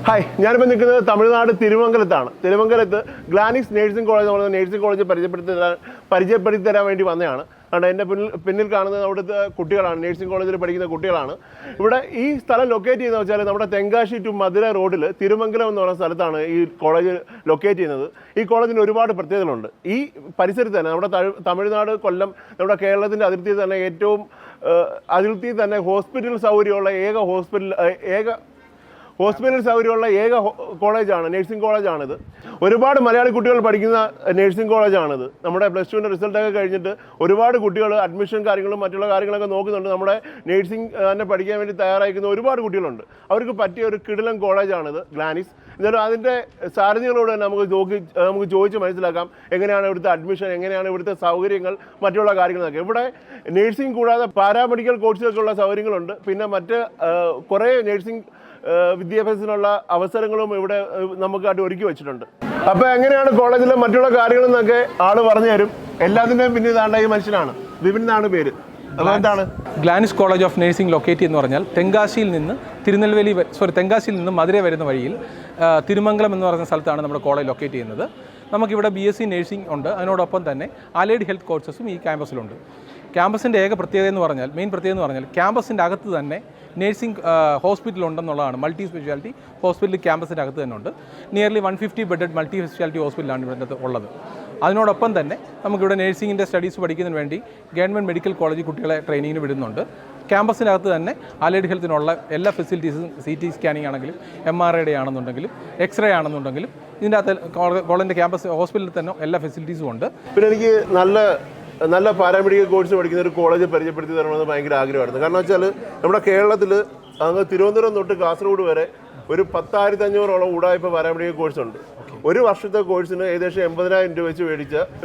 Hi, ഞാനിപ്പോൾ നിൽക്കുന്നത് Tamil Nadu തിരുമംഗലത്താണ്. തിരുമംഗലത്ത് ഗ്ലാനിക്സ് nursing college നമ്മൾ നേഴ്സിംഗ് കോളേജ് പരിചയപ്പെടുത്തി തരാൻ വേണ്ടി വന്നതാണ്. കാരണം എൻ്റെ പിന്നിൽ കാണുന്നത് അവിടുത്തെ കുട്ടികളാണ്, നേഴ്സിംഗ് കോളേജിൽ പഠിക്കുന്ന കുട്ടികളാണ്. ഇവിടെ ഈ സ്ഥലം ലൊക്കേറ്റ് ചെയ്യുന്നത് വെച്ചാൽ നമ്മുടെ തെങ്കാശി ടു മധുര റോഡിൽ തിരുമംഗലം എന്ന് പറയുന്ന സ്ഥലത്താണ് ഈ കോളേജ് ലൊക്കേറ്റ് ചെയ്യുന്നത്. ഈ കോളേജിന് ഒരുപാട് പ്രത്യേകതകളുണ്ട്. ഈ പരിസരത്ത് തന്നെ നമ്മുടെ തമിഴ്നാട്, കൊല്ലം, നമ്മുടെ കേരളത്തിൻ്റെ അതിർത്തിയിൽ തന്നെ അതിർത്തിയിൽ തന്നെ ഹോസ്പിറ്റൽ സൗകര്യമുള്ള ഹോസ്പിറ്റൽ സൗകര്യമുള്ള ഏക കോളേജാണ്, നേഴ്സിംഗ് കോളേജാണിത്. ഒരുപാട് മലയാളി കുട്ടികൾ പഠിക്കുന്ന നേഴ്സിംഗ് കോളേജാണിത്. നമ്മുടെ +2 റിസൾട്ടൊക്കെ കഴിഞ്ഞിട്ട് ഒരുപാട് കുട്ടികൾ അഡ്മിഷൻ കാര്യങ്ങളും മറ്റുള്ള കാര്യങ്ങളൊക്കെ നോക്കുന്നുണ്ട്. നമ്മുടെ നേഴ്സിംഗ് തന്നെ പഠിക്കാൻ വേണ്ടി തയ്യാറായിരിക്കുന്ന ഒരുപാട് കുട്ടികളുണ്ട്. അവർക്ക് പറ്റിയ ഒരു കിടിലൻ കോളേജാണിത് ഗ്ലാനിക്സ്. എന്നാലും അതിൻ്റെ സാരഥികളോട് തന്നെ നമുക്ക് ചോദിച്ച് മനസ്സിലാക്കാം എങ്ങനെയാണ് ഇവിടുത്തെ അഡ്മിഷൻ, എങ്ങനെയാണ് ഇവിടുത്തെ സൗകര്യങ്ങൾ, മറ്റുള്ള കാര്യങ്ങളൊക്കെ. ഇവിടെ നേഴ്സിംഗ് കൂടാതെ പാരാമെഡിക്കൽ കോഴ്സുകൾക്കുള്ള സൗകര്യങ്ങളുണ്ട്. പിന്നെ മറ്റ് കുറേ നേഴ്സിംഗ് വിദ്യാഭ്യാസത്തിനുള്ള അവസരങ്ങളും ഇവിടെ നമുക്കായിട്ട് ഒരുക്കി വെച്ചിട്ടുണ്ട്. അപ്പോൾ എങ്ങനെയാണ് കോളേജിലെ മറ്റുള്ള കാര്യങ്ങളെന്നൊക്കെ ആള് പറഞ്ഞു തരും. എല്ലാത്തിൻ്റെയും പിന്നെ ഇതാണ്ട ഈ മനുഷ്യനാണ്, വിപിൻ എന്നാണ് പേര്. അപ്പോൾ എന്താണ് ഗ്ലാനിക്സ് കോളേജ് ഓഫ് നേഴ്സിംഗ് ലൊക്കേറ്റ് എന്ന് പറഞ്ഞാൽ തെങ്കാശിയിൽ നിന്ന് മധുര വരുന്ന വഴിയിൽ തിരുമംഗലം എന്ന് പറയുന്ന സ്ഥലത്താണ് നമ്മുടെ കോളേജ് ലൊക്കേറ്റ് ചെയ്യുന്നത്. നമുക്കിവിടെ BSc നേഴ്സിംഗ് ഉണ്ട്. അതിനോടൊപ്പം തന്നെ അലൈഡ് ഹെൽത്ത് കോഴ്സസും ഈ ക്യാമ്പസിലുണ്ട്. ക്യാമ്പസിൻ്റെ മെയിൻ പ്രത്യേകത എന്ന് പറഞ്ഞാൽ ക്യാമ്പസിൻ്റെ അകത്ത് തന്നെ നേഴ്സിംഗ് ഹോസ്പിറ്റൽ ഉണ്ടെന്നുള്ളതാണ്. മൾട്ടി സ്പെഷ്യാലിറ്റി ഹോസ്പിറ്റൽ ക്യാമ്പസിൻ്റെ അകത്ത് തന്നെ ഉണ്ട്. നിയർലി 150 ബെഡഡ് മൾട്ടി സ്പെഷ്യാലിറ്റി ഹോസ്പിറ്റലാണ് ഇവിടെ ഉള്ളത്. അതിനോടൊപ്പം തന്നെ നമുക്കിവിടെ നേഴ്സിംഗിൻ്റെ സ്റ്റഡീസ് പഠിക്കുന്നതിന് വേണ്ടി ഗവൺമെൻറ് മെഡിക്കൽ കോളേജ് കുട്ടികളെ ട്രെയിനിങ്ങിന് വിടുന്നുണ്ട്. ക്യാമ്പസിനകത്ത് തന്നെ അലൈഡ് ഹെൽത്തിനുള്ള എല്ലാ ഫെസിലിറ്റീസും, CT സ്കാനിങ് ആണെങ്കിലും MRI ആണെന്നുണ്ടെങ്കിലും എക്സ്റേ ആണെന്നുണ്ടെങ്കിലും ഇതിൻ്റെ അകത്ത് കോളേജിൻ്റെ ക്യാമ്പസ് ഹോസ്പിറ്റലിൽ തന്നെ എല്ലാ ഫെസിലിറ്റീസും ഉണ്ട്. പിന്നെ എനിക്ക് നല്ല പാരാമെഡിക്കൽ കോഴ്സ് പഠിക്കുന്ന ഒരു കോളേജ് പരിചയപ്പെടുത്തി തരണമെന്ന് ഭയങ്കര ആഗ്രഹമായിരുന്നു. കാരണം വെച്ചാൽ നമ്മുടെ കേരളത്തിൽ അങ്ങ് തിരുവനന്തപുരം തൊട്ട് കാസർഗോഡ് വരെ ഒരു 10,500ഓളം ഉടായ്പ പാരാമെഡിക്കൽ കോഴ്സുണ്ട്. ഒരു വർഷത്തെ കോഴ്സിന് ഏകദേശം 80,000 രൂപ വെച്ച്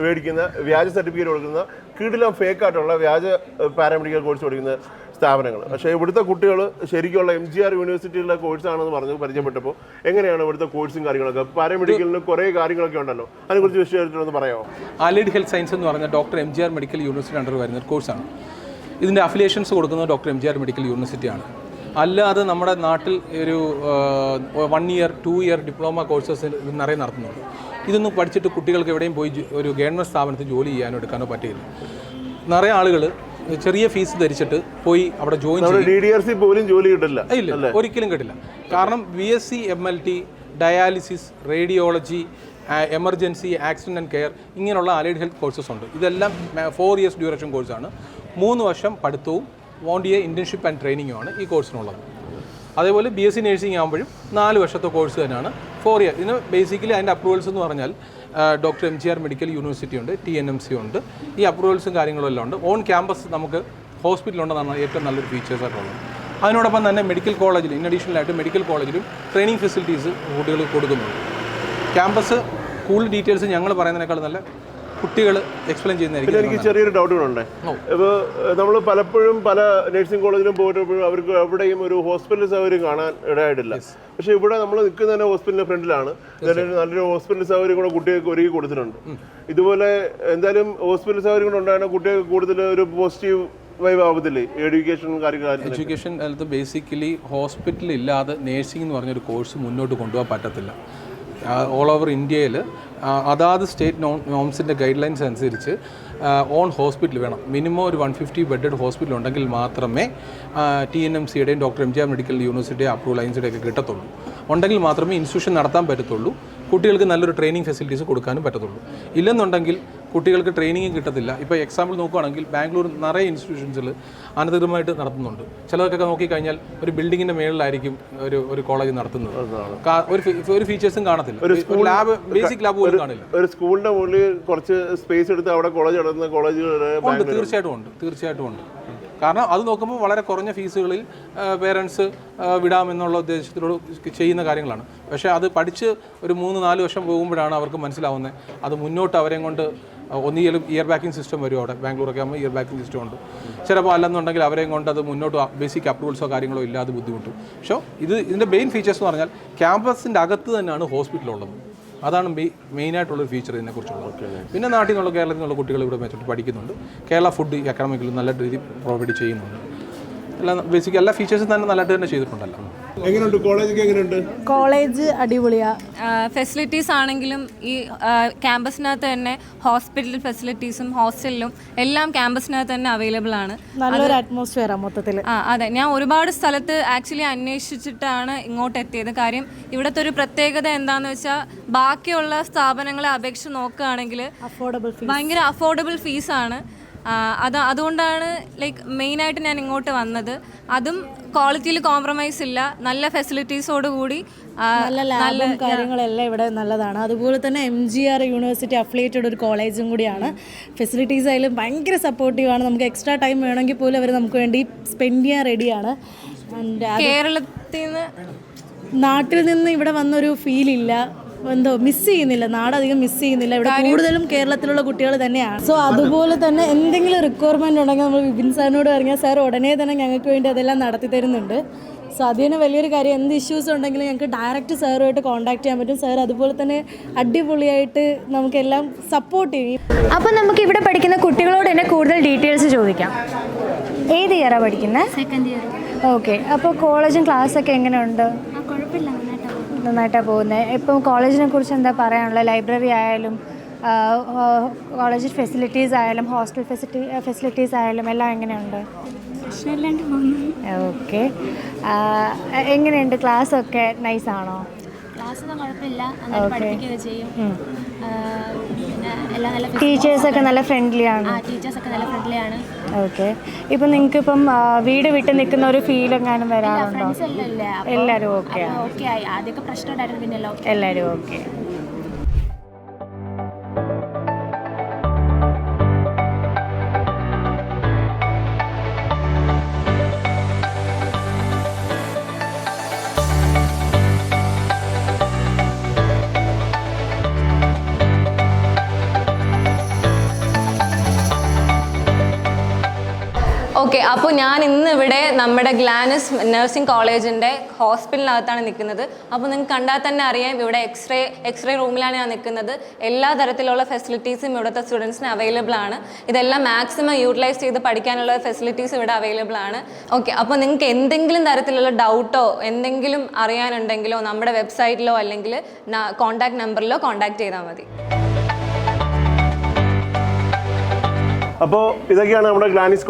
മേടിക്കുന്ന വ്യാജ സർട്ടിഫിക്കറ്റ് കൊടുക്കുന്ന കീടിലം ഫേക്കായിട്ടുള്ള വ്യാജ പാരാമെഡിക്കൽ കോഴ്സ് പഠിക്കുന്ന സ്ഥാപനങ്ങൾ. പക്ഷേ ഇവിടുത്തെ കുട്ടികൾ ശരിക്കുള്ള MGR യൂണിവേഴ്സിറ്റിയിലെ കോഴ്സാണെന്ന് പറഞ്ഞ് പരിചയപ്പെട്ടപ്പോൾ എങ്ങനെയാണ് ഇവിടുത്തെ കോഴ്സും കാര്യങ്ങളൊക്കെ? പാരാമെഡിക്കലിന് കുറേ കാര്യങ്ങളൊക്കെ ഉണ്ടല്ലോ, അതിനെക്കുറിച്ച് വിശദീകരിച്ചിട്ടൊന്ന് പറയാമോ? അലൈഡ് ഹെൽത്ത് സയൻസ് എന്ന് പറഞ്ഞാൽ MGR മെഡിക്കൽ യൂണിവേഴ്സിറ്റി അണ്ടർ വരുന്ന ഒരു കോഴ്സാണ്. ഇതിൻ്റെ അഫിലിയേഷൻസ് കൊടുക്കുന്നത് MGR മെഡിക്കൽ യൂണിവേഴ്സിറ്റിയാണ്. അല്ലാതെ നമ്മുടെ നാട്ടിൽ ഒരു 1 ഇയർ 2 ഇയർ ഡിപ്ലോമ കോഴ്സസ് നിറയെ നടത്തുന്നുണ്ട്. ഇതൊന്നും പഠിച്ചിട്ട് കുട്ടികൾക്ക് എവിടെയും പോയി ഒരു ഗവൺമെൻറ് സ്ഥാപനത്തിൽ ജോലി ചെയ്യാനോ എടുക്കാനോ പറ്റില്ല. നിറയെ ആളുകൾ ചെറിയ ഫീസ് ധരിച്ചിട്ട് പോയി അവിടെ ജോയിൻ ചെയ്യും. DDRC പോലും ജോലി കിട്ടില്ല. ഇല്ല, ഒരിക്കലും കിട്ടില്ല. കാരണം BSc MLT, dialysis, radiology, emergency, accident and care, ഇങ്ങനെയുള്ള അലൈഡ് ഹെൽത്ത് കോഴ്സസ് ഉണ്ട്. ഇതെല്ലാം 4 ഇയേഴ്സ് ഡ്യൂറേഷൻ കോഴ്സാണ്. 3 വർഷം പഠിത്തവും 1 ഇയർ ഇന്റേൺഷിപ്പ് ആൻഡ് ട്രെയിനിങ്ങുമാണ് ഈ കോഴ്സിനുള്ളത്. അതേപോലെ BSc നേഴ്സിംഗ് ആകുമ്പോഴും 4 വർഷത്തെ കോഴ്സ് തന്നെയാണ്. 4 ഇയർ. ഇതിന് ബേസിക്കലി അതിൻ്റെ അപ്രൂവൽസ് എന്ന് പറഞ്ഞാൽ MGR മെഡിക്കൽ യൂണിവേഴ്സിറ്റി ഉണ്ട്, TNMC ഉണ്ട്. ഈ അപ്രൂവൽസും കാര്യങ്ങളും എല്ലാം ഉണ്ട്. ഓൺ ക്യാമ്പസ് നമുക്ക് ഹോസ്പിറ്റൽ ഉണ്ടെന്നാണ് ഏറ്റവും നല്ലൊരു ഫീച്ചേഴ്സ് ആയിട്ടുള്ളത്. അതിനോടൊപ്പം തന്നെ മെഡിക്കൽ കോളേജിൽ അഡീഷണലായിട്ട് മെഡിക്കൽ കോളേജിലും ട്രെയിനിങ് ഫെസിലിറ്റീസ് കുട്ടികൾക്ക് കൊടുക്കുന്നുണ്ട്. ക്യാമ്പസ് കൂടുതൽ ഡീറ്റെയിൽസ് ഞങ്ങൾ പറയുന്നതിനേക്കാൾ നല്ല കുട്ടികൾ എക്സ്പ്ലെയിൻ ചെയ്യുന്നതായിരിക്കും. എനിക്ക് ചെറിയൊരു ഡൗട്ടുകളുണ്ട്. ഇപ്പോൾ നമ്മൾ പലപ്പോഴും പല നഴ്സിംഗ് കോളേജിലും പോയിട്ടുമ്പോഴും അവർക്ക് എവിടെയും ഒരു ഹോസ്പിറ്റൽ സൗകര്യം കാണാൻ ഇടയായിട്ടില്ല. പക്ഷേ ഇവിടെ നമ്മൾ നിൽക്കുന്ന തന്നെ ഹോസ്പിറ്റലിന്റെ ഫ്രണ്ടിലാണ്. നല്ലൊരു ഹോസ്പിറ്റൽ സൗകര്യം കൂടെ കുട്ടികൾക്ക് ഒരുക്കി കൊടുത്തിട്ടുണ്ട്. ഇതുപോലെ എന്തായാലും ഹോസ്പിറ്റൽ സൗകര്യം കൂടെ ഉണ്ടായിരുന്ന കുട്ടികൾക്ക് കൂടുതൽ ഒരു പോസിറ്റീവ് വൈബ് ആവത്തില്ലേ എഡ്യൂക്കേഷൻ ഹെൽത്ത്? ബേസിക്കലി ഹോസ്പിറ്റൽ ഇല്ലാതെ നേഴ്സിംഗ് എന്ന് പറഞ്ഞൊരു കോഴ്സ് മുന്നോട്ട് കൊണ്ടുപോകാൻ പറ്റത്തില്ല. ഓൾ ഓവർ ഇന്ത്യയിൽ അതാത് സ്റ്റേറ്റ് നോംസിൻ്റെ ഗൈഡ് ലൈൻസ് അനുസരിച്ച് ഓൺ ഹോസ്പിറ്റൽ വേണം. മിനിമം ഒരു 150 ബെഡഡ് ഹോസ്പിറ്റൽ ഉണ്ടെങ്കിൽ മാത്രമേ TNMCയുടെയും MGR മെഡിക്കൽ യൂണിവേഴ്സിറ്റിയുടെ അപ്രൂവൽ ലൈൻസിൻ്റെയൊക്കെ കിട്ടത്തുള്ളൂ. ഉണ്ടെങ്കിൽ മാത്രമേ ഇൻസ്റ്റിറ്റ്യൂഷൻ നടത്താൻ പറ്റത്തുള്ളൂ. കുട്ടികൾക്ക് നല്ലൊരു ട്രെയിനിങ് ഫെസിലിറ്റീസ് കൊടുക്കാനും പറ്റത്തുള്ളൂ. ഇല്ലെന്നുണ്ടെങ്കിൽ കുട്ടികൾക്ക് ട്രെയിനിങ് കിട്ടത്തില്ല. ഇപ്പോൾ എക്സാമ്പിൾ നോക്കുകയാണെങ്കിൽ ബാംഗ്ലൂർ നിറയെ ഇൻസ്റ്റിറ്റ്യൂഷൻസിൽ അനധികൃതമായിട്ട് നടത്തുന്നുണ്ട്. ചിലതൊക്കെ നോക്കിക്കഴിഞ്ഞാൽ ഒരു ബിൽഡിങ്ങിൻ്റെ മേളിലായിരിക്കും ഒരു കോളേജ് നടത്തുന്നത്. ഒരു ഫീച്ചേഴ്സും കാണത്തില്ല. ഒരു ലാബ്, ബേസിക് ലാബ് പോലും കാണില്ല. ഒരു സ്കൂളിൻ്റെ മുകളിൽ കുറച്ച് സ്പേസ് എടുത്ത് അവിടെ കോളേജ് നടത്തുന്ന കോളേജുകൾ തീർച്ചയായിട്ടും ഉണ്ട്. കാരണം അത് നോക്കുമ്പോൾ വളരെ കുറഞ്ഞ ഫീസുകളിൽ പേരൻസ് വിടാമെന്നുള്ള ഉദ്ദേശത്തിലൂടെ ചെയ്യുന്ന കാര്യങ്ങളാണ്. പക്ഷേ അത് പഠിച്ച് ഒരു 3-4 വർഷം പോകുമ്പോഴാണ് അവർക്ക് മനസ്സിലാവുന്നത് അത് മുന്നോട്ട് അവരെയും കൊണ്ട് ഒന്നുകിലും ഇയർ ബാക്കിംഗ് സിസ്റ്റം വരും. അവിടെ ബാംഗ്ലൂരൊക്കെ ആകുമ്പോൾ ഇയർ ബാക്കിംഗ് സിസ്റ്റം ഉണ്ട്. ചിലപ്പോൾ അല്ലെന്നുണ്ടെങ്കിൽ അവരെയും കൊണ്ട് അത് മുന്നോട്ട് ബേസിക് അപ്രൂവൽസോ കാര്യങ്ങളോ ഇല്ലാതെ ബുദ്ധിമുട്ടും. പക്ഷേ ഇതിൻ്റെ മെയിൻ ഫീച്ചേഴ്സ് എന്ന് പറഞ്ഞാൽ ക്യാമ്പസിൻ്റെ അകത്ത് തന്നെയാണ് ഹോസ്പിറ്റലുള്ളത്. അതാണ് മെയിനായിട്ടുള്ളൊരു ഫീച്ചർ ഇതിനെക്കുറിച്ചുള്ളത്. പിന്നെ നാട്ടിൽ നിന്നുള്ള കേരളത്തിൽ നിന്നുള്ള കുട്ടികൾ ഇവിടെ വെച്ചിട്ട് പഠിക്കുന്നുണ്ട്. കേരള ഫുഡ് അക്കാഡമിക്കിലും നല്ല രീതി പ്രൊവൈഡ് ചെയ്യുന്നുണ്ട്. എല്ലാ ബേസിക് എല്ലാ ഫീച്ചേഴ്സും തന്നെ നല്ലതായിട്ട് തന്നെ ചെയ്തിട്ടുണ്ടല്ലോ. എങ്ങനെയുണ്ട് കോളേജൊക്കെ? എങ്ങനെയുണ്ട് കോളേജ്? അടിപൊളിയാ. ഫെസിലിറ്റീസ് ആണെങ്കിലും ഈ ക്യാമ്പസിനകത്ത് തന്നെ ഹോസ്പിറ്റൽ ഫെസിലിറ്റീസും ഹോസ്റ്റലിലും എല്ലാം ക്യാമ്പസിനകത്ത് തന്നെ അവൈലബിൾ ആണ്. നല്ലൊരു അറ്റ്മോസ്ഫിയർ മൊത്തത്തിൽ. അതെ, ഞാൻ ഒരുപാട് സ്ഥലത്ത് ആക്ച്വലി അന്വേഷിച്ചിട്ടാണ് ഇങ്ങോട്ട് എത്തിയത്. കാര്യം ഇവിടുത്തെ ഒരു പ്രത്യേകത എന്താണെന്ന് വെച്ചാൽ ബാക്കിയുള്ള സ്ഥാപനങ്ങളെ അപേക്ഷിച്ച് നോക്കുകയാണെങ്കിൽ ഭയങ്കര അഫോർഡബിൾ ഫീസാണ്. അതുകൊണ്ടാണ് ലൈക്ക് മെയിനായിട്ട് ഞാൻ ഇങ്ങോട്ട് വന്നത്. അതും ക്വാളിറ്റിയിൽ കോംപ്രമൈസ് ഇല്ല, നല്ല ഫെസിലിറ്റീസോടുകൂടി നല്ല ലാബും കാര്യങ്ങളെല്ലാം ഇവിടെ നല്ലതാണ്. അതുപോലെ തന്നെ MGR യൂണിവേഴ്സിറ്റി അഫിലിയേറ്റഡ് ഒരു കോളേജും കൂടിയാണ്. ഫെസിലിറ്റീസ് ആയാലും ഭയങ്കര സപ്പോർട്ടീവാണ്. നമുക്ക് എക്സ്ട്രാ ടൈം വേണമെങ്കിൽ പോലും അവർ നമുക്ക് വേണ്ടി സ്പെൻഡ് ചെയ്യാൻ റെഡിയാണ്. നാട്ടിൽ നിന്ന് ഇവിടെ വന്നൊരു ഫീലില്ല, എന്തോ മിസ് ചെയ്യുന്നില്ല, നാടധികം മിസ് ചെയ്യുന്നില്ല. ഇവിടെ കൂടുതലും കേരളത്തിലുള്ള കുട്ടികൾ തന്നെയാണ്. സോ അതുപോലെ തന്നെ എന്തെങ്കിലും റിക്വയർമെൻറ്റ് ഉണ്ടെങ്കിൽ നമ്മൾ വിപിൻ സാറിനോട് പറഞ്ഞാൽ സാർ ഉടനെ തന്നെ ഞങ്ങൾക്ക് വേണ്ടി അതെല്ലാം നടത്തി തരുന്നുണ്ട്. സോ അത് തന്നെ വലിയൊരു കാര്യം. എന്ത് ഇഷ്യൂസ് ഉണ്ടെങ്കിലും ഞങ്ങൾക്ക് ഡയറക്റ്റ് സാറുമായിട്ട് കോൺടാക്ട് ചെയ്യാൻ പറ്റും. സാർ അതുപോലെ തന്നെ അടിപൊളിയായിട്ട് നമുക്കെല്ലാം സപ്പോർട്ട് ചെയ്യും. അപ്പോൾ നമുക്ക് ഇവിടെ പഠിക്കുന്ന കുട്ടികളോട് തന്നെ കൂടുതൽ ഡീറ്റെയിൽസ് ചോദിക്കാം. ഏത് ഇയറാണ് പഠിക്കുന്നത്? Second year. ഓക്കെ. അപ്പോൾ കോളേജും ക്ലാസ്സൊക്കെ എങ്ങനെയുണ്ട്? കുഴപ്പമില്ല, നന്നായിട്ടാണ് പോകുന്നത്. ഇപ്പം കോളേജിനെ കുറിച്ച് എന്താ പറയാനുള്ളത്? ലൈബ്രറി ആയാലും കോളേജ് ഫെസിലിറ്റീസ് ആയാലും ഹോസ്റ്റൽ ഫെസിലിറ്റീസ് ആയാലും എല്ലാം എങ്ങനെയുണ്ട്? പ്രശ്നമില്ലാണ്ട് പോകുന്നു. ഓക്കെ. എങ്ങനെയുണ്ട്? ക്ലാസ്സൊക്കെ നൈസാണോ? ക്ലാസ്സൊന്നും കുഴപ്പമില്ല, പഠിപ്പിക്കുകയൊക്കെ ചെയ്യും. പിന്നെ എല്ലാം നല്ല ടീച്ചേഴ്സൊക്കെ നല്ല ഫ്രണ്ട്ലി ആണ്. ടീച്ചേഴ്സൊക്കെ നല്ല ഫ്രണ്ട്ലി ആണ്. ഓക്കെ. ഇപ്പം നിങ്ങൾക്കിപ്പം വീട് വിട്ട് നിൽക്കുന്ന ഒരു ഫീൽ എങ്ങാനും വരാറുണ്ടോ? എല്ലാവരും ഓക്കെ? ഓക്കെ ആയി. ആദ്യമൊക്കെ പ്രശ്നം ഉണ്ടായിരുന്നു, പിന്നെ എല്ലാവരും ഓക്കെ. ഓക്കെ, അപ്പോൾ ഞാൻ ഇന്ന് ഇവിടെ നമ്മുടെ ഗ്ലാനസ് നഴ്സിംഗ് കോളേജിൻ്റെ ഹോസ്പിറ്റലിനകത്താണ് നിൽക്കുന്നത്. അപ്പോൾ നിങ്ങൾക്ക് കണ്ടാൽ തന്നെ അറിയാം, ഇവിടെ എക്സ്റേ റൂമിലാണ് ഞാൻ നിൽക്കുന്നത്. എല്ലാ തരത്തിലുള്ള ഫെസിലിറ്റീസും ഇവിടുത്തെ സ്റ്റുഡൻസിന് അവൈലബിൾ ആണ്. ഇതെല്ലാം മാക്സിമം യൂട്ടിലൈസ് ചെയ്ത് പഠിക്കാനുള്ള ഫെസിലിറ്റീസ് ഇവിടെ അവൈലബിൾ ആണ്. ഓക്കെ, അപ്പോൾ നിങ്ങൾക്ക് എന്തെങ്കിലും തരത്തിലുള്ള ഡൗട്ടോ എന്തെങ്കിലും അറിയാനുണ്ടെങ്കിലോ നമ്മുടെ വെബ്സൈറ്റിലോ അല്ലെങ്കിൽ കോൺടാക്ട് നമ്പറിലോ കോൺടാക്ട് ചെയ്താൽ മതി. അപ്പോൾ ഇതൊക്കെയാണ് നമ്മുടെ ഗ്ലാനിസ്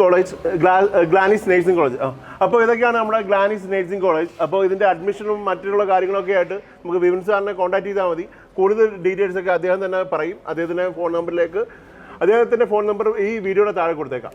നേഴ്സിംഗ് കോളേജ്. അപ്പോൾ ഇതൊക്കെയാണ് നമ്മുടെ ഗ്ലാനിസ് നേഴ്സിംഗ് കോളേജ്. അപ്പോൾ ഇതിൻ്റെ അഡ്മിഷനും മറ്റുള്ള കാര്യങ്ങളൊക്കെ ആയിട്ട് നമുക്ക് വിപിൻ സാറിനെ കോൺടാക്ട് ചെയ്താൽ മതി. കൂടുതൽ ഡീറ്റെയിൽസൊക്കെ അദ്ദേഹം തന്നെ പറയും. അദ്ദേഹത്തിൻ്റെ ഫോൺ നമ്പറിലേക്ക്, അദ്ദേഹത്തിൻ്റെ ഫോൺ നമ്പർ ഈ വീഡിയോയുടെ താഴെ കൊടുത്തേക്കാം.